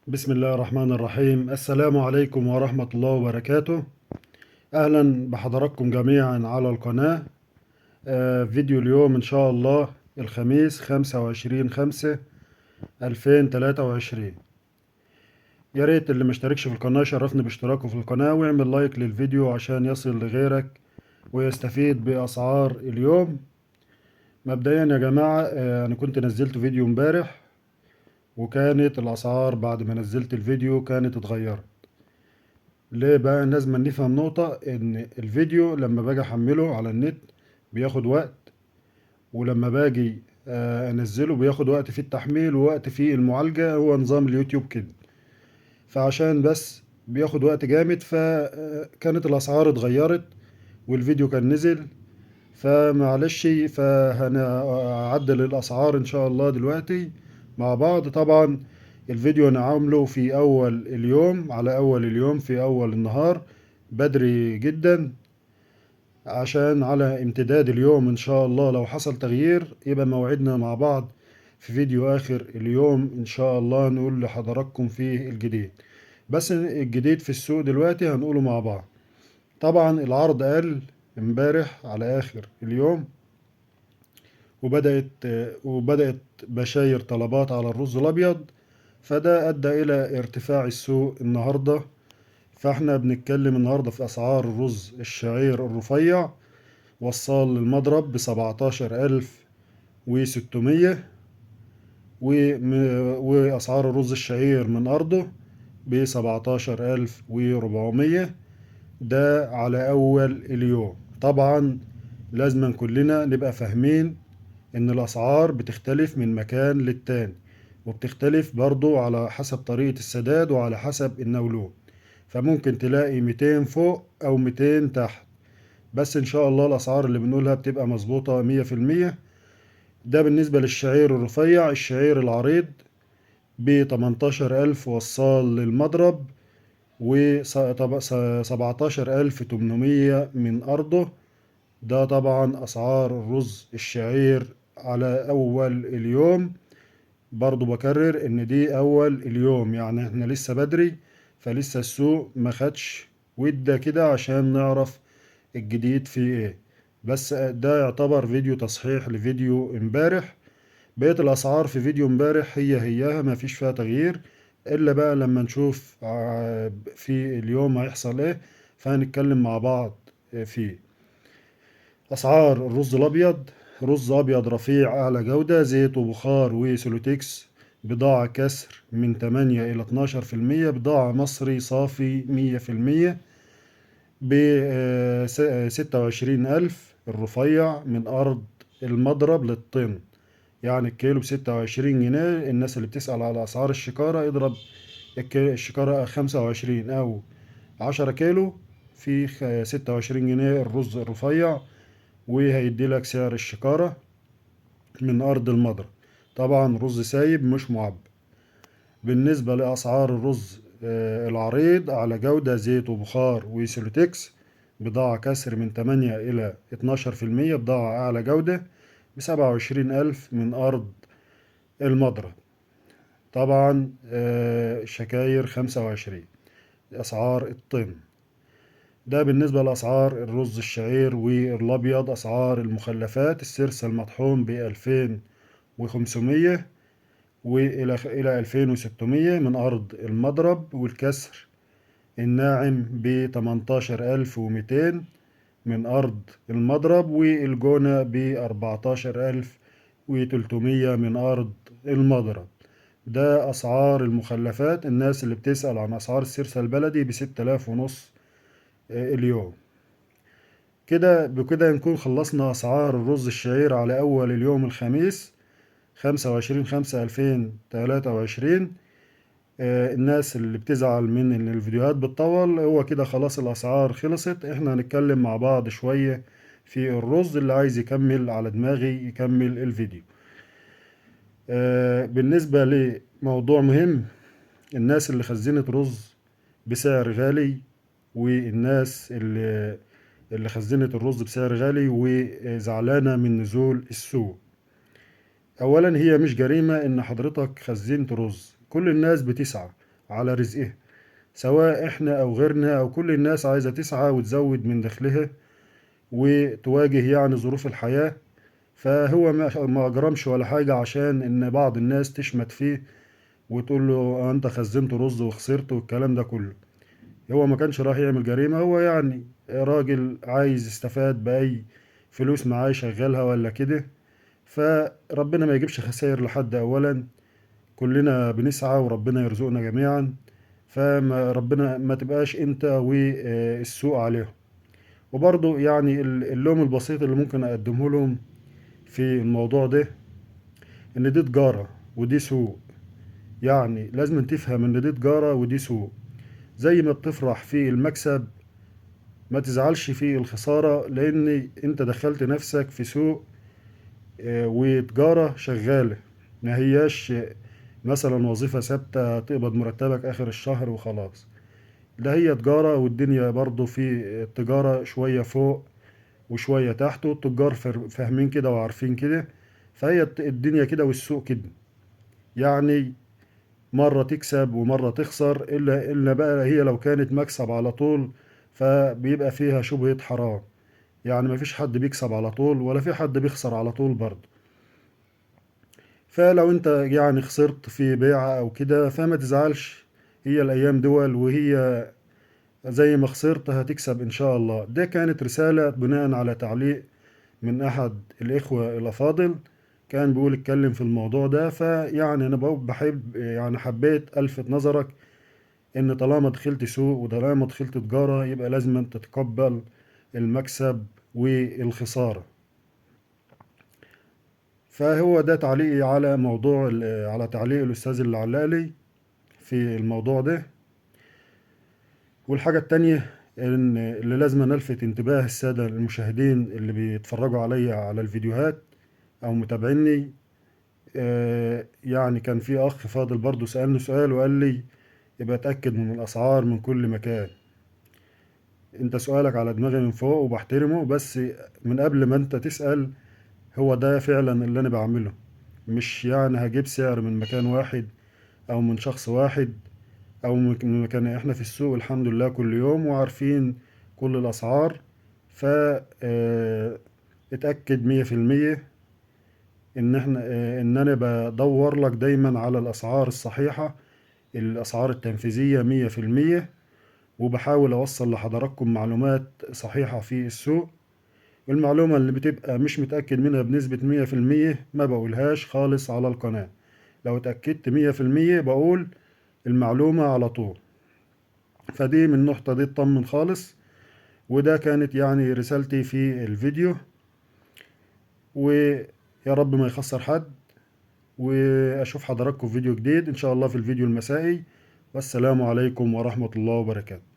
بسم الله الرحمن الرحيم. السلام عليكم ورحمة الله وبركاته. أهلا بحضراتكم جميعا على القناة. فيديو اليوم إن شاء الله الخميس 25/5/2023. يا ريت اللي مشتركش في القناة يشرفني باشتراكه في القناة ويعمل لايك للفيديو عشان يصل لغيرك ويستفيد بأسعار اليوم. مبدئيا يا جماعة، أنا كنت نزلت فيديو امبارح وكانت الأسعار بعد ما نزلت الفيديو كانت اتغيرت. ليه بقى؟ لازم نفهم نقطة ان الفيديو لما باجي احمله على النت بياخد وقت، ولما باجي انزله بياخد وقت في التحميل ووقت في المعالجة. هو نظام اليوتيوب كده، فعشان بس بياخد وقت جامد فكانت الاسعار اتغيرت والفيديو كان نزل. فمعلش، فهنعدل الاسعار ان شاء الله دلوقتي مع بعض. طبعا الفيديو انا عامله في اول اليوم، على اول اليوم في اول النهار بدري جدا، عشان على امتداد اليوم ان شاء الله لو حصل تغيير يبقى موعدنا مع بعض في فيديو اخر اليوم ان شاء الله نقول لحضراتكم فيه الجديد. بس الجديد في السوق دلوقتي هنقوله مع بعض. طبعا العرض قل امبارح على اخر اليوم، وبدأت بشاير طلبات على الرز الابيض، فده ادى الى ارتفاع السوق النهارده. فاحنا بنتكلم النهارده في اسعار الرز الشعير الرفيع، وصال للمضرب ب17,600، وأسعار الرز الشعير من أرضه ب17,400. ده على أول اليوم. طبعا لازم كلنا نبقى فاهمين إن الأسعار بتختلف من مكان للتاني، وبتختلف برضو على حسب طريقة السداد وعلى حسب النولون. فممكن تلاقي 200 فوق أو 200 تحت، بس ان شاء الله الاسعار اللي بنقولها بتبقى مظبوطة 100%. ده بالنسبة للشعير الرفيع. الشعير العريض ب18,000 وصال للمضرب، و17,800 من أرضه. ده طبعا أسعار الرز الشعير على أول اليوم. برضو بكرر إن دي أول اليوم، يعني إحنا لسه بدري، فلسه السوق ما خدش ودة كده عشان نعرف الجديد فيه ايه. بس ده يعتبر فيديو تصحيح لفيديو امبارح. بقية الاسعار في فيديو امبارح هيها ما فيش فيها تغيير، الا بقى لما نشوف في اليوم هيحصل ايه، فهنتكلم مع بعض فيه. اسعار الرز الابيض: رز ابيض رفيع اعلى جودة، زيت وبخار وسولوتكس، بضاعة كسر من 8 إلى 12%، بضاعة مصري صافي 100%، ب26,000. الرفيع من أرض المضرب للطن، يعني الكيلو ب26 جنيه. الناس اللي بتسأل على أسعار الشكارة اضرب الشكارة 25 أو 10 كيلو في 26 جنيه الرز الرفيع، وهيدي لك سعر الشكارة من أرض المضرب. طبعا رز سايب مش معبى. بالنسبة لأسعار الرز العريض على جودة، زيت وبخار وسيلوتكس، بضاعة كسر من 8 إلى 12%، بضاعة أعلى جودة ب27,000 من أرض المضرب. طبعا شكاير 25. أسعار الطن. ده بالنسبة لأسعار الرز الشعير والأبيض. أسعار المخلفات: السرسة المطحون ب2500 وإلى 2600 من أرض المضرب، والكسر الناعم ب18,200 من أرض المضرب، والجونة ب14,300 من أرض المضرب. ده أسعار المخلفات. الناس اللي بتسأل عن أسعار السرسة البلدي ب6,500 اليوم. بكده نكون خلصنا أسعار الرز الشعير على أول اليوم الخميس 25/5/2023. الناس اللي بتزعل من ان الفيديوهات بتطول، هو كده خلاص الاسعار خلصت. احنا هنتكلم مع بعض شوية في الرز. اللي عايز يكمل على دماغي يكمل الفيديو. بالنسبة لموضوع مهم: الناس اللي خزنت رز بسعر غالي، والناس اللي خزنت الرز بسعر غالي وزعلانة من نزول السوق. اولا، هي مش جريمة ان حضرتك خزنت رز، كل الناس بتسعى على رزقها، سواء احنا او غيرنا او كل الناس عايزة تسعى وتزود من دخلها وتواجه يعني ظروف الحياة. فهو ما أجرمش ولا حاجة عشان إن بعض الناس تشمت فيه وتقول له أنت خزنت رز وخسرت والكلام ده كله. هو ما كانش رايح يعمل جريمة، هو يعني راجل عايز يستفاد بأي فلوس معاه يشغلها ولا كده. فربنا ما يجيبش خسائر لحد أولا، كلنا بنسعى وربنا يرزقنا جميعا. فما ربنا ما تبقاش انت والسوق عليهم. وبرضه يعني اللوم البسيط اللي ممكن اقدمه لهم في الموضوع ده، ان دي تجارة ودي سوق. يعني لازم تفهم ان دي تجارة ودي سوق. زي ما بتفرح في المكسب ما تزعلش في الخسارة، لان انت دخلت نفسك في سوق وتجارة شغالة. ما هياش مثلا وظيفة ثابتة تقبض مرتبك آخر الشهر وخلاص. ده هي تجارة، والدنيا برضو في التجارة شوية فوق وشوية تحت، والتجار فاهمين كده وعارفين كده. فهي الدنيا كده والسوق كده. يعني مرة تكسب ومرة تخسر، إلا بقى هي لو كانت مكسب على طول فبيبقى فيها شبهة حرام. يعني مفيش حد بيكسب على طول ولا في حد بيخسر على طول برضه. فلو انت يعني خسرت في بيعة او كده فما تزعلش، هي الايام دول، وهي زي ما خسرت هتكسب ان شاء الله. ده كانت رسالة بناء على تعليق من احد الاخوة الافاضل، كان بيقول اتكلم في الموضوع ده. فيعني انا بحب يعني حبيت الفت نظرك ان طالما دخلت سوق وطالما دخلت تجارة يبقى لازم انت تتقبل المكسب والخسارة. فهو ده تعليقي على موضوع على تعليق الاستاذ اللي علالي في الموضوع ده. والحاجة التانية إن اللي لازم نلفت انتباه السادة المشاهدين اللي بيتفرجوا عليا على الفيديوهات أو متابعيني، يعني كان في أخ فاضل برضو سألني سؤال وقال لي يبقى اتأكد من الأسعار من كل مكان. أنت سؤالك على دماغي من فوق وبحترمه، بس من قبل ما أنت تسأل، هو ده فعلا اللي أنا بعمله. مش يعني هجيب سعر من مكان واحد أو من شخص واحد او من مكان. احنا في السوق الحمد لله كل يوم وعارفين كل الاسعار. ف اتأكد 100% ان احنا ان انا بدور لك دايما على الاسعار الصحيحة، الاسعار التنفيذية 100%. وبحاول اوصل لحضراتكم معلومات صحيحة في السوق. المعلومة اللي بتبقى مش متأكد منها بنسبة 100% ما بقولهاش خالص على القناة. لو اتأكدت 100% بقول المعلومة على طول. فدي من النقطة دي اطمن خالص. وده كانت يعني رسالتي في الفيديو، ويا رب ما يخسر حد. واشوف حضراتكم في فيديو جديد ان شاء الله في الفيديو المسائي. والسلام عليكم ورحمة الله وبركاته.